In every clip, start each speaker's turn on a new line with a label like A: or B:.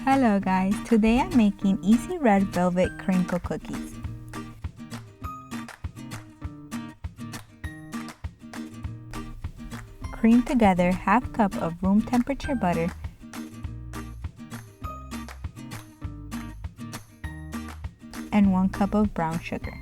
A: Hello guys, today I'm making easy red velvet crinkle cookies. Cream together half cup of room temperature butter and 1 cup of brown sugar.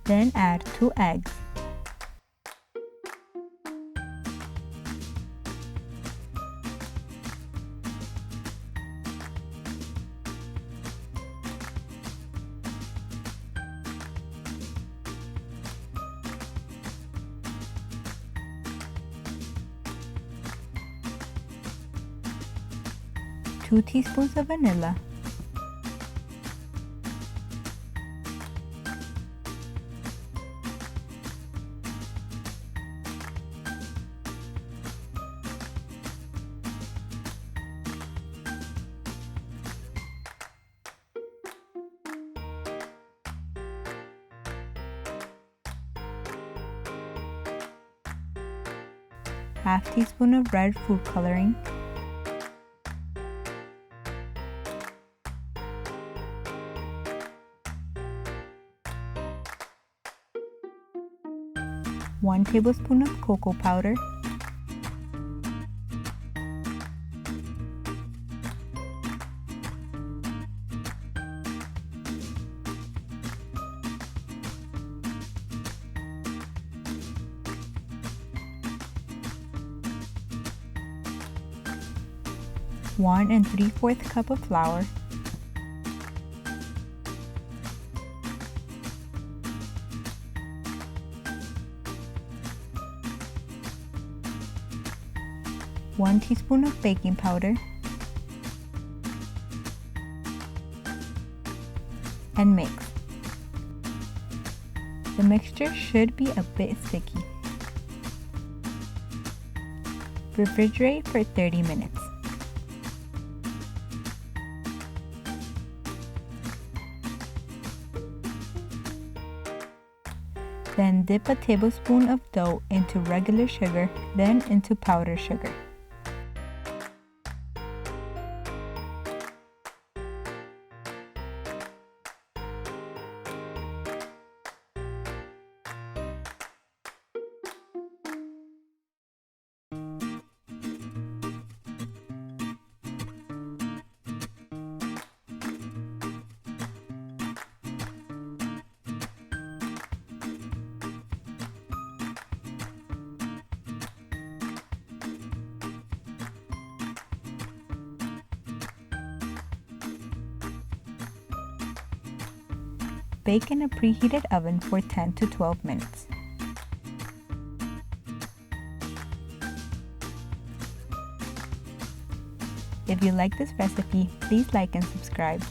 A: Then add 2 eggs. Two teaspoons of vanilla, half teaspoon of red food coloring, one tablespoon of cocoa powder, one and 3/4 cup of flour, one teaspoon of baking powder, and mix. The mixture should be a bit sticky. Refrigerate for 30 minutes. Then dip a tablespoon of dough into regular sugar, then into powdered sugar. Bake in a preheated oven for 10 to 12 minutes. If you like this recipe, please like and subscribe.